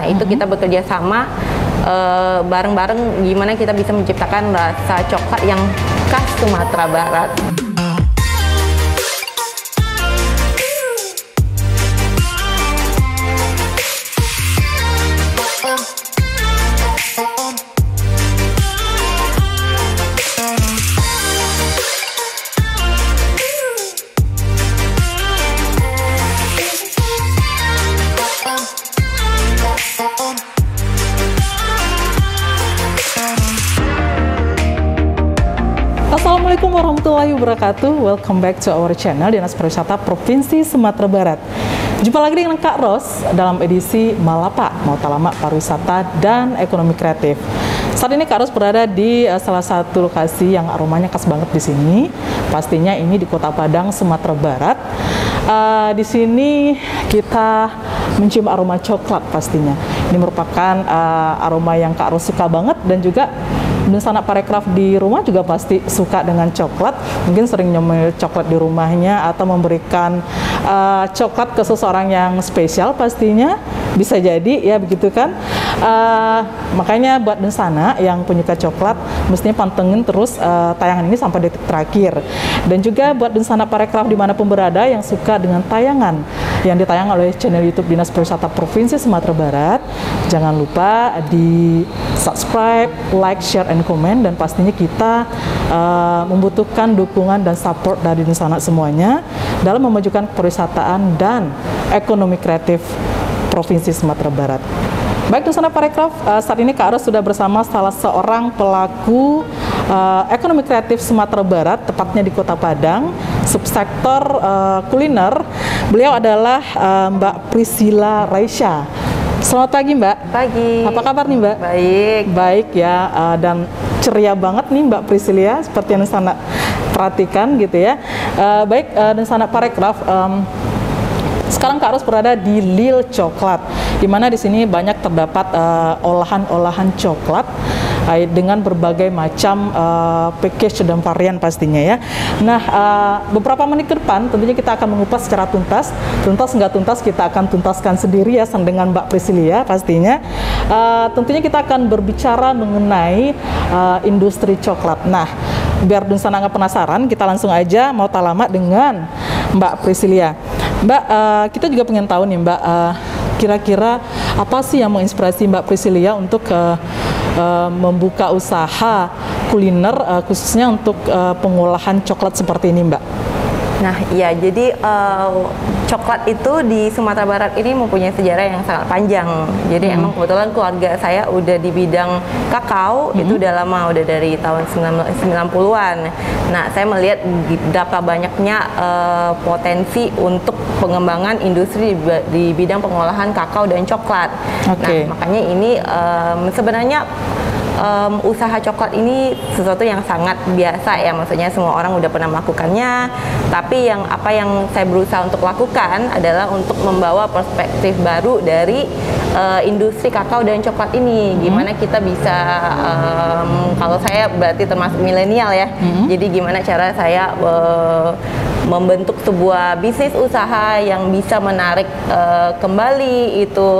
Nah, itu kita bekerja sama bareng-bareng gimana kita bisa menciptakan rasa coklat yang khas Sumatera Barat. Assalamualaikum warahmatullahi wabarakatuh. Welcome back to our channel Dinas Pariwisata Provinsi Sumatera Barat. Jumpa lagi dengan Kak Ros dalam edisi Malapa, Mautalamak Pariwisata dan Ekonomi Kreatif. Saat ini Kak Ros berada di salah satu lokasi yang aromanya khas banget di sini. Pastinya ini di Kota Padang, Sumatera Barat. Di sini kita mencium aroma coklat pastinya. Ini merupakan aroma yang Kak Ros suka banget, dan juga sanak parekraf di rumah juga pasti suka dengan coklat. Mungkin sering nyemil coklat di rumahnya atau memberikan coklat ke seseorang yang spesial, pastinya bisa jadi ya, begitu kan. Makanya buat Densana yang penyuka coklat mestinya pantengin terus tayangan ini sampai detik terakhir. Dan juga buat Densana parekraf dimanapun berada yang suka dengan tayangan yang ditayang oleh channel YouTube Dinas Pariwisata Provinsi Sumatera Barat, jangan lupa di subscribe, like, share, and komen. Dan pastinya kita membutuhkan dukungan dan support dari Densana semuanya dalam memajukan pariwisataan dan ekonomi kreatif Provinsi Sumatera Barat. Baik Densana parekraf, saat ini Kak Ros sudah bersama salah seorang pelaku ekonomi kreatif Sumatera Barat, tepatnya di Kota Padang, subsektor kuliner. Beliau adalah Mbak Priscilla Raisya. Selamat pagi Mbak. Pagi. Apa kabar nih Mbak? Baik. Baik ya, dan ceria banget nih Mbak Priscilla, seperti yang Densana perhatikan gitu ya. Baik Densana parekraf, sekarang Kak Ros berada di Lil Coklat, di mana di sini banyak terdapat olahan-olahan coklat dengan berbagai macam package dan varian pastinya ya. Nah, beberapa menit ke depan tentunya kita akan mengupas secara tuntas nggak tuntas kita akan tuntaskan sendiri ya dengan Mbak Priscilla pastinya. Tentunya kita akan berbicara mengenai industri coklat. Nah, biar Densana nggak penasaran, kita langsung aja mau talamak dengan Mbak Priscilla. Mbak, kita juga pengen tahu nih Mbak, kira-kira apa sih yang menginspirasi Mbak Priscilla untuk membuka usaha kuliner khususnya untuk pengolahan coklat seperti ini Mbak? Nah, ya, jadi coklat itu di Sumatera Barat ini mempunyai sejarah yang sangat panjang. Jadi emang kebetulan keluarga saya udah di bidang kakao, itu udah lama, udah dari tahun 90-an. Nah, saya melihat berapa banyaknya potensi untuk pengembangan industri di bidang pengolahan kakao dan coklat. Okay. Nah, makanya ini sebenarnya usaha coklat ini sesuatu yang sangat biasa ya, maksudnya semua orang udah pernah melakukannya. Tapi yang saya berusaha untuk lakukan adalah untuk membawa perspektif baru dari industri kakao dan coklat ini. Gimana kita bisa, kalau saya berarti termasuk milenial ya, jadi gimana cara saya membentuk sebuah bisnis usaha yang bisa menarik kembali itu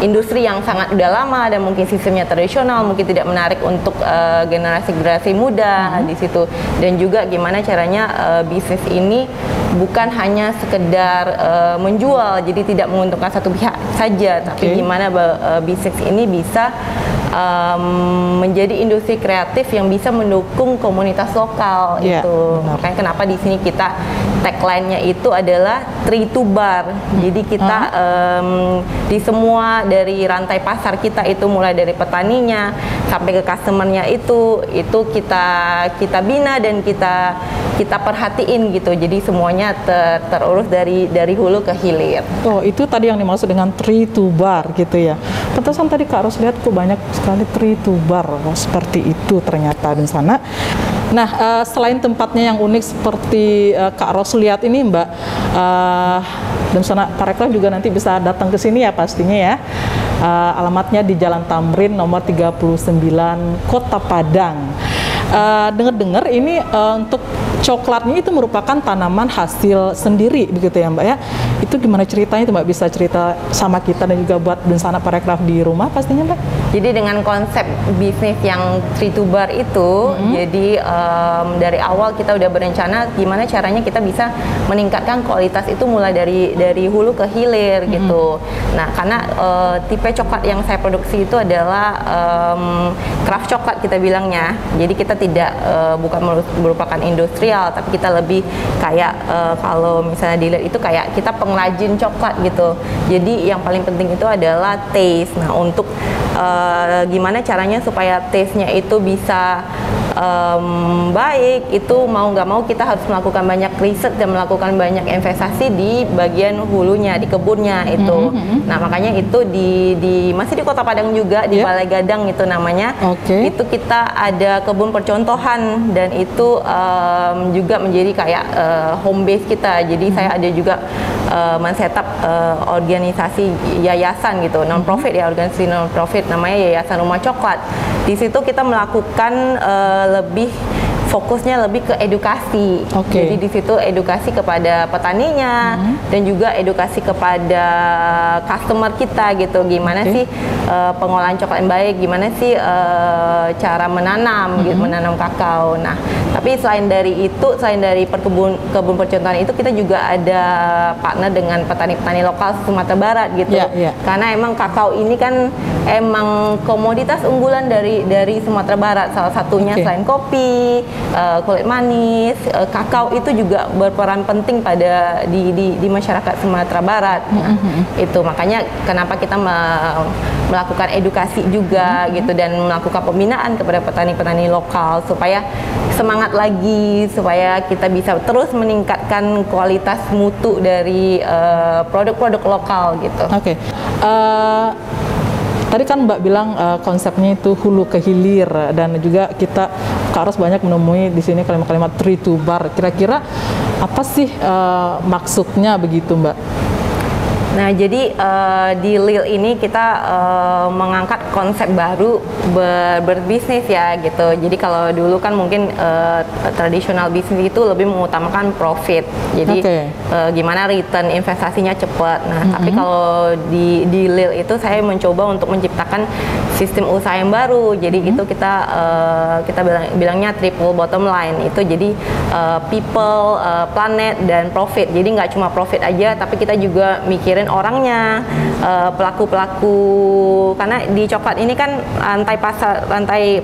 industri yang sangat udah lama dan mungkin sistemnya tradisional, mungkin tidak menarik untuk generasi muda di situ. Dan juga gimana caranya bisnis ini bukan hanya sekedar menjual, jadi tidak menguntungkan satu pihak saja, tapi gimana bisnis ini bisa menjadi industri kreatif yang bisa mendukung komunitas lokal itu. Makanya kenapa di sini kita tagline-nya itu adalah Tree to Bar. Jadi kita di semua dari rantai pasar kita itu, mulai dari petaninya sampai ke customer-nya itu kita bina dan kita perhatiin gitu. Jadi semuanya terurus dari hulu ke hilir. Oh, itu tadi yang dimaksud dengan Tree to Bar gitu ya. Pantesan tadi Kak Ros lihat kok banyak sekali Tree to Bar, seperti itu ternyata di sana. Nah, selain tempatnya yang unik seperti Kak Ros lihat ini Mbak, Densana parekraf juga nanti bisa datang ke sini ya pastinya ya. Alamatnya di Jalan Tamrin nomor 39 Kota Padang. Dengar-dengar ini untuk coklatnya itu merupakan tanaman hasil sendiri begitu ya Mbak ya. Itu gimana ceritanya itu Mbak, bisa cerita sama kita dan juga buat Bensana Parekraf di rumah pastinya Mbak? Jadi dengan konsep bisnis yang tree to bar itu, jadi dari awal kita udah berencana gimana caranya kita bisa meningkatkan kualitas itu mulai dari hulu ke hilir gitu. Nah, karena tipe coklat yang saya produksi itu adalah craft coklat kita bilangnya. Jadi kita tidak bukan merupakan industrial, tapi kita lebih kayak kalau misalnya dilihat itu kayak kita pengrajin coklat gitu. Jadi yang paling penting itu adalah taste. Nah, untuk gimana caranya supaya taste-nya itu bisa baik, itu mau nggak mau kita harus melakukan banyak riset dan melakukan banyak investasi di bagian hulunya, di kebunnya itu. Nah, makanya itu masih di Kota Padang juga, di Balai Gadang itu namanya. Itu kita ada kebun percontohan dan itu juga menjadi kayak home base kita. Jadi saya ada juga men-setup organisasi yayasan gitu, non-profit ya, organisasi non-profit namanya Yayasan Rumah Coklat. Di situ kita melakukan fokusnya lebih ke edukasi. Jadi di situ edukasi kepada petaninya dan juga edukasi kepada customer kita gitu. Gimana sih pengolahan coklat yang baik, gimana sih cara menanam gitu, menanam kakao. Nah, tapi selain dari itu, selain dari kebun percontohan itu, kita juga ada partner dengan petani-petani lokal Sumatera Barat gitu. Karena emang kakao ini kan emang komoditas unggulan dari Sumatera Barat. Salah satunya selain kopi, kulit manis, kakao itu juga berperan penting pada di masyarakat Sumatera Barat. Nah, itu makanya kenapa kita melakukan edukasi juga gitu dan melakukan pembinaan kepada petani-petani lokal supaya semangat lagi, supaya kita bisa terus meningkatkan kualitas mutu dari produk-produk lokal gitu. Tadi kan Mbak bilang konsepnya itu hulu ke hilir dan juga kita harus banyak menemui di sini kalimat-kalimat tree to bar. Kira-kira apa sih maksudnya begitu Mbak? Nah, jadi di Lil ini kita mengangkat konsep baru berbisnis ya gitu. Jadi kalau dulu kan mungkin tradisional bisnis itu lebih mengutamakan profit. Jadi gimana return investasinya cepat. Nah, tapi kalau di Lil itu saya mencoba untuk menciptakan sistem usaha yang baru. Jadi itu kita bilangnya triple bottom line. Itu jadi people, planet dan profit. Jadi nggak cuma profit aja, tapi kita juga mikirin orangnya, pelaku-pelaku, karena di coklat ini kan rantai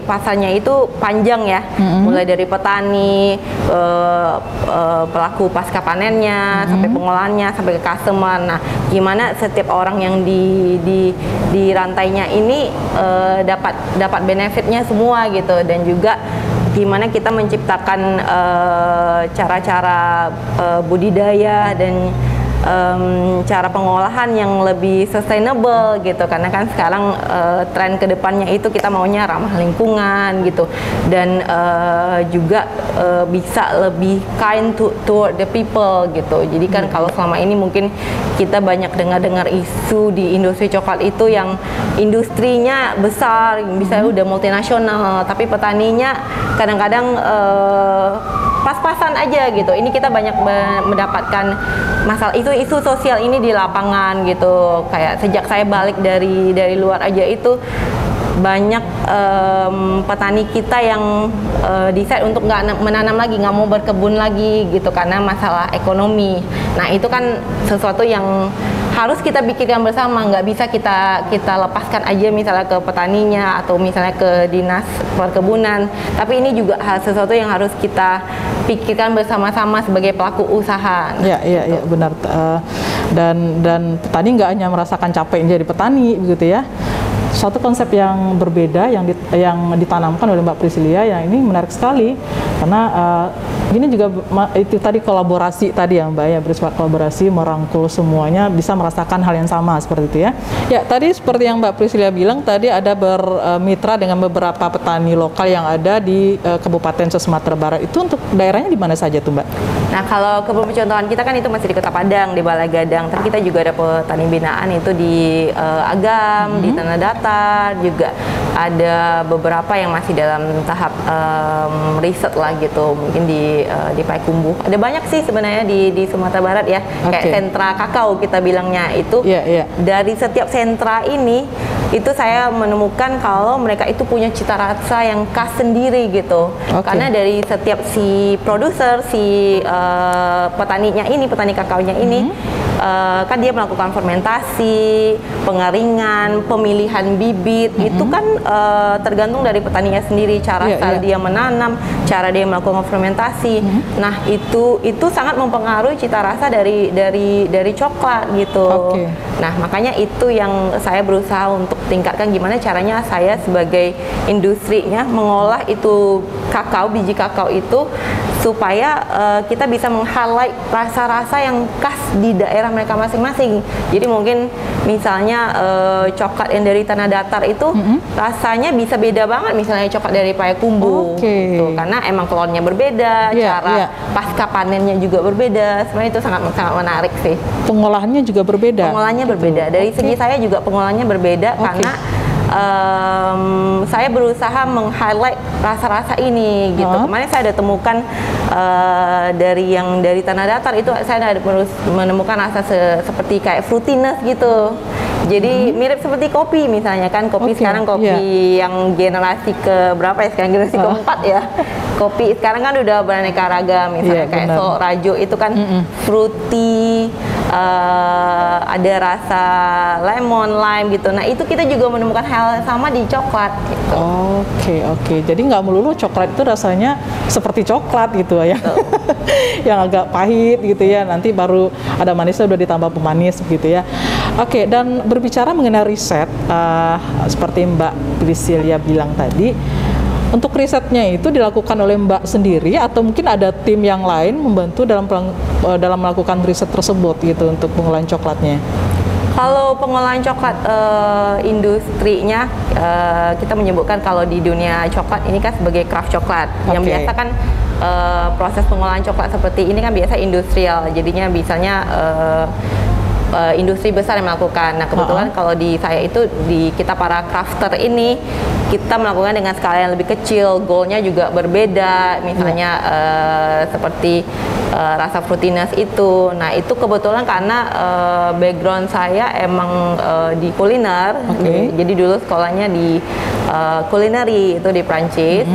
pasarnya itu panjang ya, mulai dari petani, pelaku pasca panennya, sampai pengolahannya, sampai ke customer. Nah, gimana setiap orang yang di rantainya ini dapat benefitnya semua gitu, dan juga gimana kita menciptakan cara-cara budidaya dan cara pengolahan yang lebih sustainable gitu, karena kan sekarang tren kedepannya itu kita maunya ramah lingkungan gitu, dan juga bisa lebih kind toward the people gitu. Jadi kan kalau selama ini mungkin kita banyak dengar isu di industri coklat itu yang industrinya besar, bisa udah multinasional, tapi petaninya kadang-kadang pas-pasan aja gitu. Ini kita banyak mendapatkan masalah isu sosial ini di lapangan gitu. Kayak sejak saya balik dari luar aja itu banyak petani kita yang decide untuk nggak menanam lagi, nggak mau berkebun lagi gitu karena masalah ekonomi. Nah, itu kan sesuatu yang harus kita pikirkan bersama, nggak bisa kita lepaskan aja misalnya ke petaninya atau misalnya ke dinas perkebunan, tapi ini juga sesuatu yang harus kita pikirkan bersama-sama sebagai pelaku usaha. Iya benar. Dan petani nggak hanya merasakan capek jadi petani begitu ya. Suatu konsep yang berbeda yang ditanamkan oleh Mbak Priscilia yang ini menarik sekali, karena ini juga itu tadi kolaborasi tadi ya Mbak ya, bersifat kolaborasi, merangkul semuanya bisa merasakan hal yang sama seperti itu ya. Ya, tadi seperti yang Mbak Priscilia bilang tadi ada bermitra dengan beberapa petani lokal yang ada di Kabupaten Sumatera Barat. Itu untuk daerahnya di mana saja tuh Mbak? Nah, kalau kebun percontohan kita kan itu masih di Kota Padang, di Balai Gadang, tapi kita juga ada petani binaan itu di Agam, di Tanah Datar, juga ada beberapa yang masih dalam tahap riset lah gitu, mungkin di Payakumbuh. Ada banyak sih sebenarnya di Sumatera Barat ya, kayak sentra kakao kita bilangnya itu. Dari setiap sentra ini itu saya menemukan kalau mereka itu punya cita rasa yang khas sendiri gitu. Karena dari setiap si produser, si petaninya ini, petani kakaonya ini, kan dia melakukan fermentasi, pengeringan, pemilihan bibit, itu kan tergantung dari petaninya sendiri, cara dia menanam, cara dia melakukan fermentasi. Nah, itu sangat mempengaruhi cita rasa dari coklat gitu. Nah, makanya itu yang saya berusaha untuk tingkatkan, gimana caranya saya sebagai industrinya mengolah itu kakao, biji kakao itu supaya kita bisa meng-highlight rasa-rasa yang khas di daerah mereka masing-masing. Jadi mungkin misalnya coklat yang dari tanah datar itu rasanya bisa beda banget, misalnya coklat dari Payakumbuh gitu. Karena emang klonnya berbeda, cara pasca panennya juga berbeda. Sebenarnya itu sangat menarik sih. Pengolahannya juga berbeda? Pengolahannya berbeda. Dari segi saya juga pengolahannya berbeda karena saya berusaha meng-highlight rasa-rasa ini gitu. Kemarin saya ada temukan dari tanah datar itu saya ada menemukan rasa seperti kayak fruitiness gitu. Jadi mirip seperti kopi misalnya kan, kopi sekarang kopi yang generasi ke berapa ya sekarang, generasi keempat ya. Kopi sekarang kan udah beraneka ragam, misalnya kayak Solok Rajo itu kan fruity, ada rasa lemon, lime gitu. Nah itu kita juga menemukan hal yang sama di coklat gitu. Oke. Jadi nggak melulu coklat itu rasanya seperti coklat gitu ya. Yang agak pahit gitu ya, nanti baru ada manisnya udah ditambah pemanis gitu ya. Dan berbicara mengenai riset, seperti Mbak Priscilia bilang tadi, untuk risetnya itu dilakukan oleh Mbak sendiri atau mungkin ada tim yang lain membantu dalam melakukan riset tersebut gitu untuk pengolahan coklatnya? Kalau pengolahan coklat industrinya, kita menyebutkan kalau di dunia coklat ini kan sebagai craft coklat. Yang biasa kan proses pengolahan coklat seperti ini kan biasa industrial, jadinya misalnya industri besar yang melakukan. Nah kebetulan kalau di saya itu, di kita para crafter ini, kita melakukan dengan skala yang lebih kecil, goalnya juga berbeda, misalnya seperti rasa fruitiness itu. Nah itu kebetulan karena background saya emang di kuliner, jadi dulu sekolahnya di culinary itu di Prancis.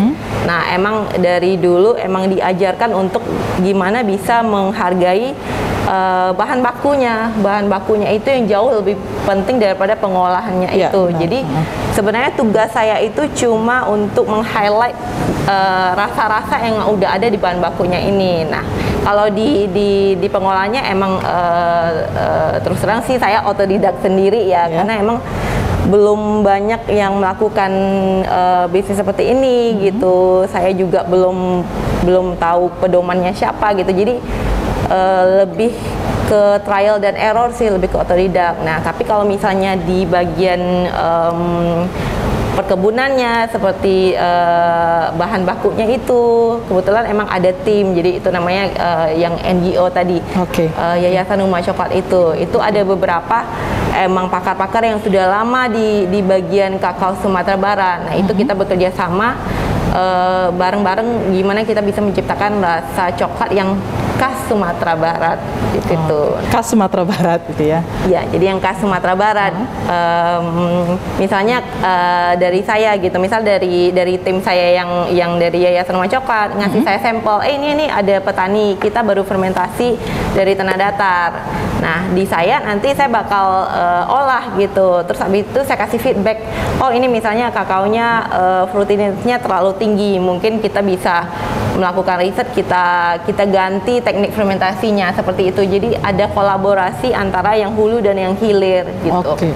Nah emang dari dulu emang diajarkan untuk gimana bisa menghargai bahan bakunya itu yang jauh lebih penting daripada pengolahannya itu. Jadi sebenarnya tugas saya itu cuma untuk meng-highlight rasa-rasa yang udah ada di bahan bakunya ini. Nah kalau di pengolahannya emang terus terang sih saya otodidak sendiri ya, karena emang belum banyak yang melakukan bisnis seperti ini gitu. Saya juga belum tahu pedomannya siapa gitu. Jadi lebih ke trial dan error sih, lebih ke otodidak. Nah, tapi kalau misalnya di bagian perkebunannya seperti bahan bakunya itu kebetulan emang ada tim, jadi itu namanya yang NGO tadi, Yayasan Rumah Coklat itu ada beberapa emang pakar-pakar yang sudah lama di bagian kakao Sumatera Barat. Nah itu kita bekerja sama bareng-bareng gimana kita bisa menciptakan rasa coklat yang khas Sumatera Barat gitu. Khas Sumatera Barat gitu ya? Ya, jadi yang khas Sumatera Barat. Misalnya dari saya gitu, misal dari tim saya yang dari Yayasan Rumah Coklat ngasih saya sampel, ini ada petani kita baru fermentasi dari tanah datar. Nah di saya nanti saya bakal olah gitu, terus habis itu saya kasih feedback, oh ini misalnya kakaonya fruitiness-nya terlalu tinggi, mungkin kita bisa melakukan riset, kita ganti teknik fermentasinya seperti itu. Jadi ada kolaborasi antara yang hulu dan yang hilir gitu. Oke.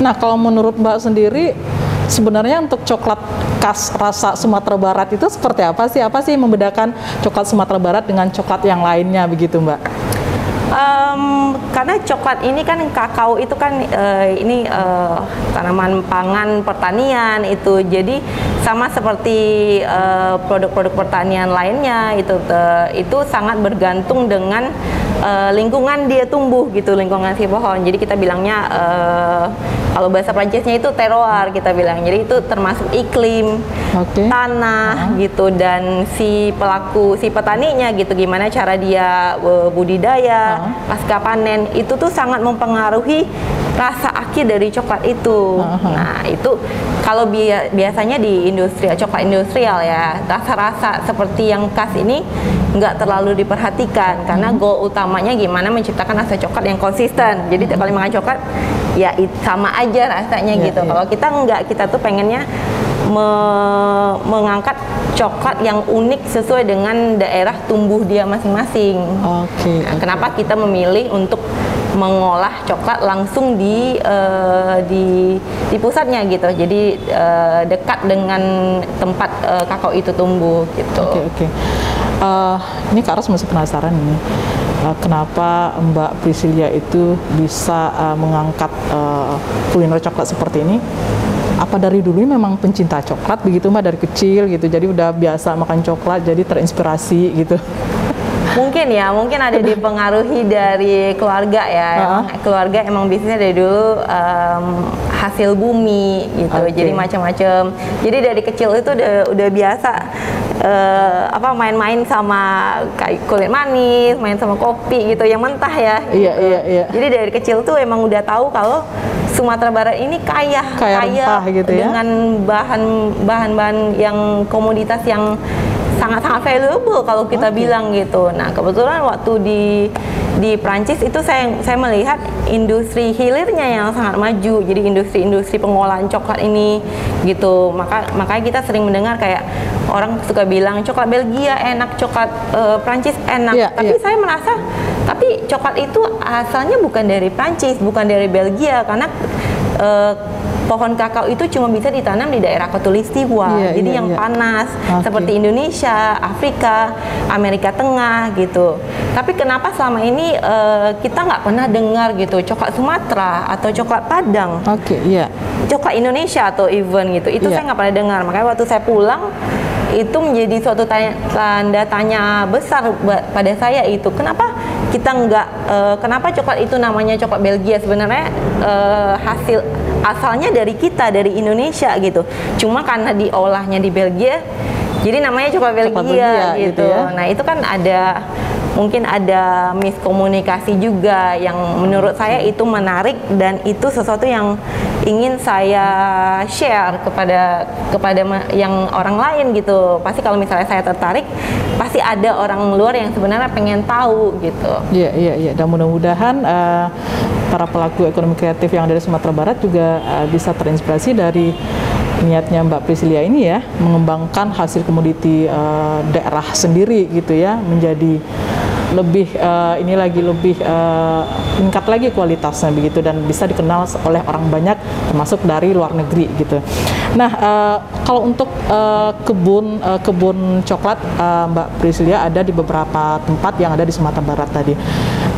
Nah kalau menurut Mbak sendiri, sebenarnya untuk coklat khas rasa Sumatera Barat itu seperti apa sih? Apa sih yang membedakan coklat Sumatera Barat dengan coklat yang lainnya begitu Mbak? Karena coklat ini kan kakao itu kan ini tanaman pangan pertanian itu, jadi sama seperti produk-produk pertanian lainnya itu sangat bergantung dengan lingkungan dia tumbuh gitu, lingkungan si pohon. Jadi kita bilangnya kalau bahasa Prancisnya itu terroir kita bilang. Jadi itu termasuk iklim, tanah gitu, dan si petaninya gitu, gimana cara dia budidaya pasca panen itu tuh sangat mempengaruhi rasa akhir dari coklat itu. Nah itu kalau biasanya di coklat industrial ya, rasa-rasa seperti yang khas ini nggak terlalu diperhatikan, karena goal utamanya gimana menciptakan rasa coklat yang konsisten. Jadi kalau makan coklat ya sama aja rasanya gitu. Kalau kita nggak, kita tuh pengennya mengangkat coklat yang unik sesuai dengan daerah tumbuh dia masing-masing. Kenapa kita memilih untuk mengolah coklat langsung di pusatnya gitu, jadi dekat dengan tempat kakao itu tumbuh gitu. Ini Kak Ros masih penasaran ini, kenapa Mbak Priscilia itu bisa mengangkat kuliner coklat seperti ini? Apa dari dulu memang pencinta coklat begitu Mbak, dari kecil gitu, jadi udah biasa makan coklat, jadi terinspirasi gitu? Mungkin ada dipengaruhi dari keluarga ya. Keluarga emang bisnisnya dari dulu hasil bumi gitu, jadi macam-macam. Jadi dari kecil itu udah biasa main-main sama kayak kulit manis, main sama kopi gitu, yang mentah ya. Jadi dari kecil tuh emang udah tahu kalau Sumatera Barat ini kaya gitu dengan bahan-bahan yang komoditas yang sangat-sangat valuable kalau kita bilang gitu. Nah kebetulan waktu di Prancis itu saya melihat industri hilirnya yang sangat maju, jadi industri pengolahan coklat ini gitu. Makanya kita sering mendengar kayak orang suka bilang coklat Belgia enak, coklat Prancis enak. Tapi saya merasa tapi coklat itu asalnya bukan dari Prancis, bukan dari Belgia, karena pohon kakao itu cuma bisa ditanam di daerah khatulistiwa, jadi yang panas seperti Indonesia, Afrika, Amerika Tengah gitu. Tapi kenapa selama ini kita nggak pernah dengar gitu coklat Sumatera atau coklat Padang, coklat Indonesia atau even gitu, itu saya nggak pernah dengar. Makanya waktu saya pulang itu menjadi suatu tanda tanya besar pada saya, itu kenapa kita nggak, kenapa coklat itu namanya coklat Belgia, sebenarnya hasil asalnya dari kita, dari Indonesia gitu, cuma karena diolahnya di Belgia jadi namanya coklat Belgia gitu ya. Nah itu kan mungkin ada miskomunikasi juga yang menurut saya itu menarik, dan itu sesuatu yang ingin saya share kepada yang orang lain gitu. Pasti kalau misalnya saya tertarik, pasti ada orang luar yang sebenarnya pengen tahu gitu. Iya. Dan mudah-mudahan para pelaku ekonomi kreatif yang dari Sumatera Barat juga bisa terinspirasi dari niatnya Mbak Priscilia ini ya, mengembangkan hasil komoditi daerah sendiri gitu ya, menjadi lebih lebih meningkat lagi kualitasnya begitu, dan bisa dikenal oleh orang banyak termasuk dari luar negeri gitu. Nah kalau untuk kebun coklat Mbak Priscilia ada di beberapa tempat yang ada di Sumatera Barat tadi.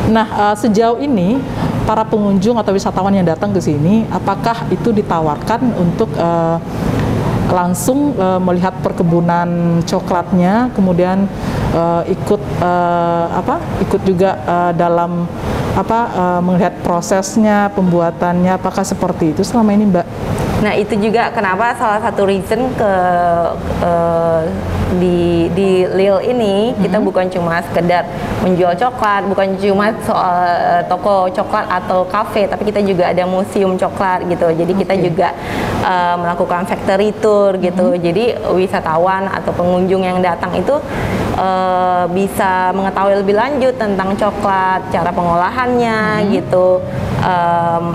Nah sejauh ini para pengunjung atau wisatawan yang datang ke sini, apakah itu ditawarkan untuk langsung melihat perkebunan coklatnya, kemudian ikut juga dalam melihat prosesnya, pembuatannya, apakah seperti itu selama ini Mbak? Nah itu juga kenapa salah satu reason di Lille ini kita bukan cuma sekedar menjual coklat, bukan cuma soal toko coklat atau kafe, tapi kita juga ada museum coklat gitu. Jadi kita juga melakukan factory tour gitu. Jadi wisatawan atau pengunjung yang datang itu bisa mengetahui lebih lanjut tentang coklat, cara pengolahannya gitu.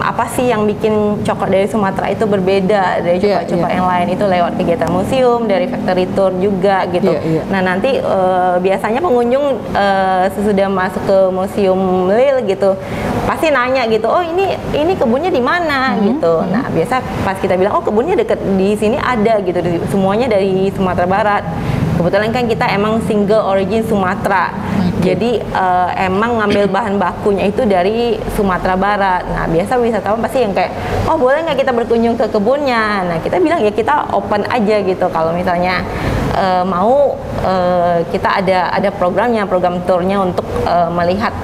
Apa sih yang bikin coklat dari Sumatera itu berbeda dari coklat-coklat yang lain, itu lewat kegiatan museum, dari factory tour juga gitu. Nah nanti biasanya pengunjung sesudah masuk ke museum Lille gitu pasti nanya gitu, oh ini kebunnya di mana gitu. Nah biasa pas kita bilang oh kebunnya deket di sini ada gitu, semuanya dari Sumatera Barat Kebetulan kan kita emang single origin Sumatera. Jadi emang ngambil bahan bakunya itu dari Sumatera Barat. Nah, biasa wisatawan pasti yang kayak, oh boleh nggak kita berkunjung ke kebunnya? Nah, kita bilang ya kita open aja gitu. Kalau misalnya mau, kita ada programnya, program tournya untuk melihat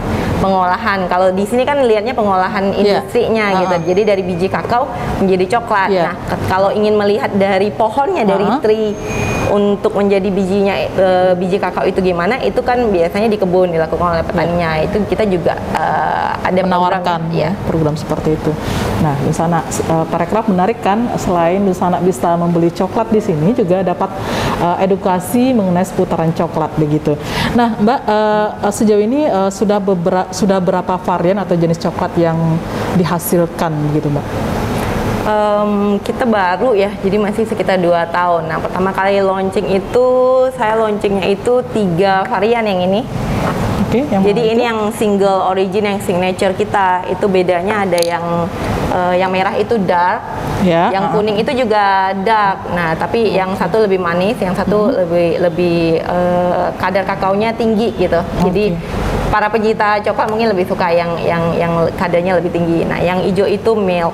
pengolahan. Kalau di sini kan lihatnya pengolahan industrinya gitu. Jadi dari biji kakao menjadi coklat. Nah, kalau ingin melihat dari pohonnya, dari tree untuk menjadi bijinya, biji kakao itu gimana? Itu kan biasanya di kebun dilakukan oleh petaninya. Itu kita juga ada menawarkan program seperti itu. Nah, di sana Parekraf menarik kan, selain di sana bisa membeli coklat, di sini juga dapat edukasi mengenai seputaran coklat begitu. Nah, Mbak, sejauh ini sudah berapa varian atau jenis coklat yang dihasilkan gitu, Mbak? Kita baru ya, jadi masih sekitar 2 tahun. Nah, pertama kali launching itu, saya launchingnya itu 3 varian yang ini. Jadi ini yang single origin, yang signature kita. Itu bedanya ada yang merah itu dark, yang kuning itu juga dark. Nah, tapi yang satu lebih manis, yang satu lebih kadar kakaonya tinggi gitu. Jadi para pencinta coklat mungkin lebih suka yang kadarnya lebih tinggi. Nah, yang hijau itu milk.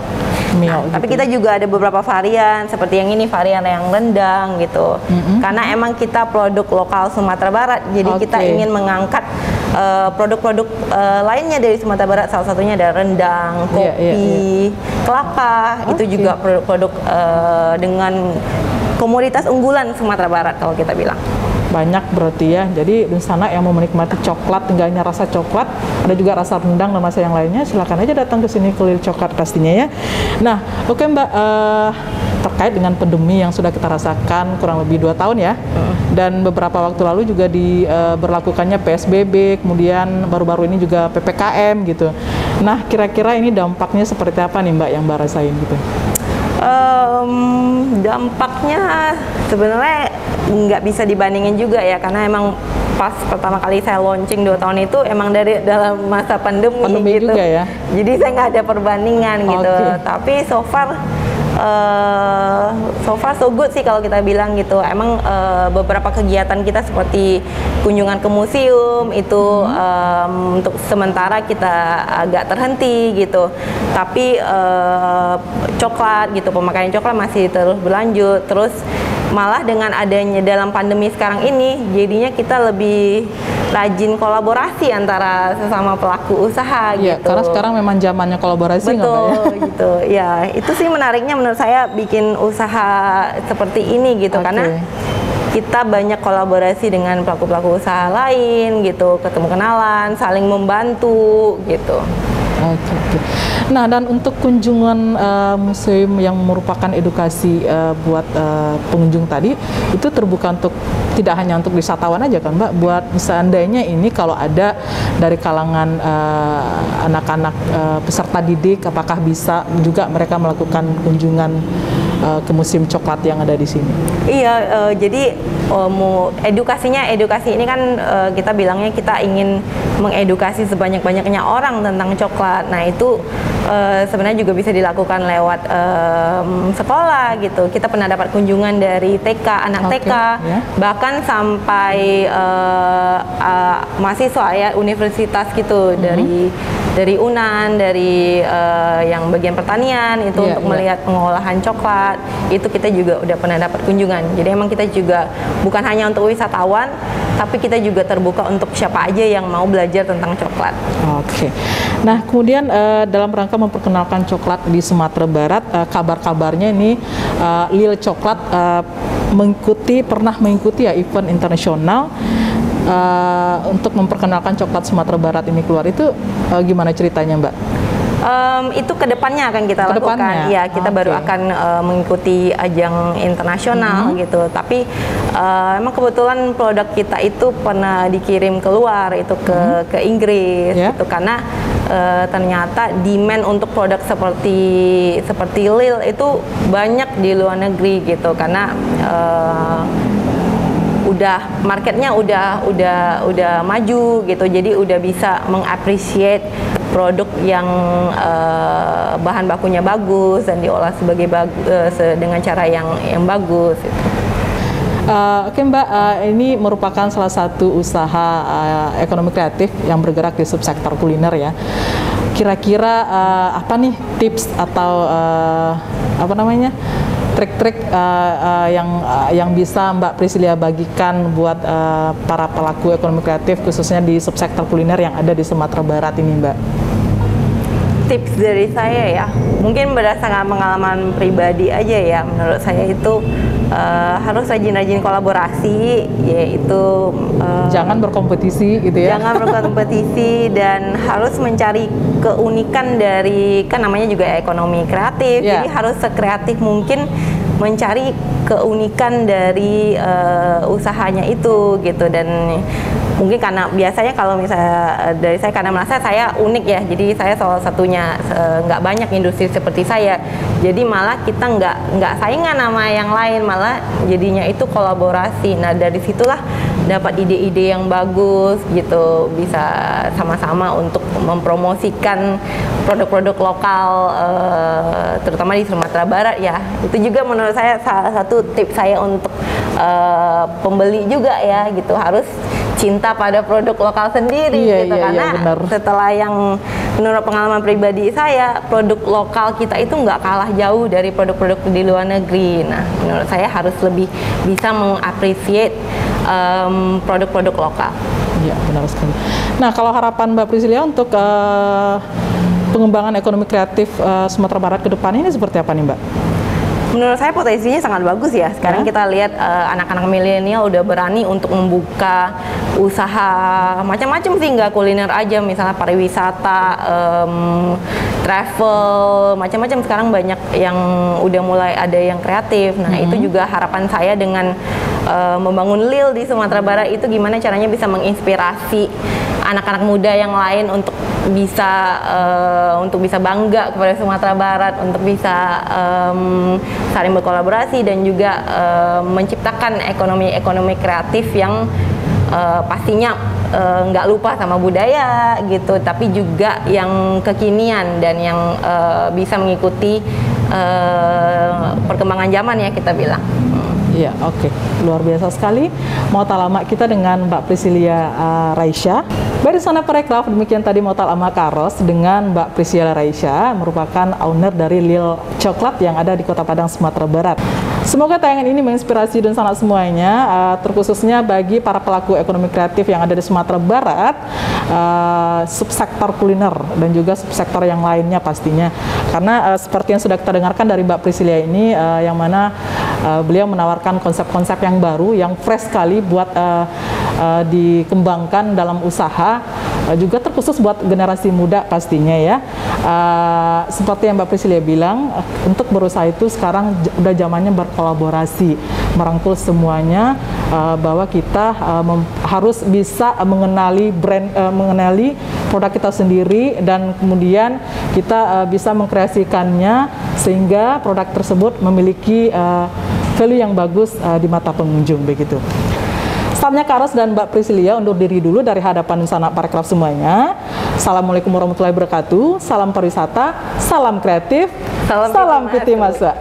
Nah, tapi kita juga ada beberapa varian seperti yang ini, varian yang rendang gitu. Karena emang kita produk lokal Sumatera Barat, jadi kita ingin mengangkat produk-produk lainnya dari Sumatera Barat. Salah satunya ada rendang, kopi, kelapa. Itu juga produk-produk dengan komoditas unggulan Sumatera Barat kalau kita bilang. Banyak berarti ya. Jadi di sana yang mau menikmati coklat, enggak hanya rasa coklat, ada juga rasa rendang dan rasa yang lainnya. Silakan aja datang ke sini, Kulir Coklat pastinya ya. Nah, oke Mbak, terkait dengan pandemi yang sudah kita rasakan kurang lebih 2 tahun ya, dan beberapa waktu lalu juga berlakukannya PSBB, kemudian baru-baru ini juga PPKM gitu. Nah, kira-kira ini dampaknya seperti apa nih Mbak yang Mbak rasain gitu? Dampaknya sebenarnya nggak bisa dibandingin juga ya, karena emang pas pertama kali saya launching 2 tahun itu emang dari dalam masa pandemi gitu juga ya? Jadi saya nggak ada perbandingan gitu. Tapi so far so good sih kalau kita bilang gitu. Emang beberapa kegiatan kita seperti kunjungan ke museum itu untuk sementara kita agak terhenti gitu. Tapi coklat gitu, pemakaian coklat masih terus berlanjut. Terus malah dengan adanya dalam pandemi sekarang ini, jadinya kita lebih rajin kolaborasi antara sesama pelaku usaha gitu. Karena sekarang memang zamannya kolaborasi. Betul gitu. Ya, itu sih menariknya menurut saya bikin usaha seperti ini gitu, karena kita banyak kolaborasi dengan pelaku-pelaku usaha lain gitu, ketemu kenalan, saling membantu gitu. Nah, dan untuk kunjungan museum yang merupakan edukasi buat pengunjung tadi, itu terbuka untuk tidak hanya untuk wisatawan aja kan Mbak, buat seandainya ini kalau ada dari kalangan anak-anak peserta didik, apakah bisa juga mereka melakukan kunjungan ke museum coklat yang ada di sini? Iya, jadi edukasi ini kan kita bilangnya kita ingin mengedukasi sebanyak-banyaknya orang tentang coklat. Nah, itu sebenarnya juga bisa dilakukan lewat sekolah gitu. Kita pernah dapat kunjungan dari TK, anak TK, bahkan sampai mahasiswa ya, universitas gitu, dari UNAN, dari yang bagian pertanian itu untuk melihat pengolahan coklat. Itu kita juga udah pernah dapat kunjungan. Jadi emang kita juga bukan hanya untuk wisatawan, tapi kita juga terbuka untuk siapa aja yang mau belajar tentang coklat. Nah, kemudian dalam rangka memperkenalkan coklat di Sumatera Barat, kabar-kabarnya ini Lil Coklat pernah mengikuti ya event internasional untuk memperkenalkan coklat Sumatera Barat ini keluar. Itu gimana ceritanya Mbak? Itu kedepannya akan kita lakukan. Ya, kita baru akan mengikuti ajang internasional gitu. Tapi emang kebetulan produk kita itu pernah dikirim keluar itu ke Inggris gitu, karena ternyata demand untuk produk seperti Lil itu banyak di luar negeri gitu, karena marketnya udah maju gitu, jadi udah bisa mengapresiasi produk yang bahan bakunya bagus dan diolah dengan cara yang bagus gitu. Oke Mbak, ini merupakan salah satu usaha ekonomi kreatif yang bergerak di subsektor kuliner ya. Kira-kira apa nih tips atau apa namanya trik-trik yang bisa Mbak Priscilia bagikan buat para pelaku ekonomi kreatif khususnya di subsektor kuliner yang ada di Sumatera Barat ini Mbak? Tips dari saya ya, mungkin berdasarkan pengalaman pribadi aja ya, menurut saya itu harus rajin-rajin kolaborasi, yaitu jangan berkompetisi gitu ya. Jangan berkompetisi dan harus mencari keunikan dari, kan namanya juga ekonomi kreatif, jadi harus sekreatif mungkin mencari keunikan dari usahanya itu gitu. Dan mungkin karena biasanya kalau misalnya dari saya, karena merasa saya unik ya, jadi saya salah satunya, nggak banyak industri seperti saya, jadi malah kita nggak saingan sama yang lain, malah jadinya itu kolaborasi. Nah dari situlah dapat ide-ide yang bagus gitu, bisa sama-sama untuk mempromosikan produk-produk lokal, terutama di Sumatera Barat ya. Itu juga menurut saya salah satu tips saya untuk pembeli juga ya gitu, harus cinta pada produk lokal sendiri gitu. Karena setelah yang menurut pengalaman pribadi saya, produk lokal kita itu nggak kalah jauh dari produk-produk di luar negeri. Nah menurut saya harus lebih bisa mengapresiasi produk-produk lokal. Iya benar sekali. Nah kalau harapan Mbak Priscilia untuk pengembangan ekonomi kreatif Sumatera Barat ke depan ini seperti apa nih Mbak? Menurut saya potensinya sangat bagus ya. Sekarang kita lihat anak-anak milenial udah berani untuk membuka usaha macam-macam sih, nggak kuliner aja, misalnya pariwisata, travel, macam-macam. Sekarang banyak yang udah mulai ada yang kreatif. Nah itu juga harapan saya dengan membangun Lil di Sumatera Barat itu, gimana caranya bisa menginspirasi anak-anak muda yang lain untuk bisa bangga kepada Sumatera Barat, untuk bisa saling berkolaborasi dan juga menciptakan ekonomi kreatif yang pastinya nggak lupa sama budaya gitu, tapi juga yang kekinian dan yang bisa mengikuti perkembangan zaman ya kita bilang. Iya, oke. Luar biasa sekali. Mau talama kita dengan Mbak Priscilia Raisya. Dari Sana Parekraf, demikian tadi mau talama Karos dengan Mbak Priscilia Raisya, merupakan owner dari Lil Coklat yang ada di Kota Padang, Sumatera Barat. Semoga tayangan ini menginspirasi dan sangat semuanya, terkhususnya bagi para pelaku ekonomi kreatif yang ada di Sumatera Barat, subsektor kuliner dan juga subsektor yang lainnya pastinya. Karena seperti yang sudah kita dengarkan dari Mbak Priscilia ini, yang mana beliau menawarkan konsep-konsep yang baru, yang fresh sekali buat dikembangkan dalam usaha, juga terkhusus buat generasi muda pastinya ya. Seperti yang Mbak Priscilia bilang, untuk berusaha itu sekarang udah zamannya berkolaborasi, merangkul semuanya, bahwa kita harus bisa mengenali brand, mengenali produk kita sendiri, dan kemudian kita bisa mengkreasikannya sehingga produk tersebut memiliki value yang bagus di mata pengunjung begitu. Saatnya Karos dan Mbak Priscilia undur diri dulu dari hadapan Sana Parekraf semuanya. Assalamualaikum warahmatullahi wabarakatuh. Salam pariwisata, salam kreatif, salam Piti Masa.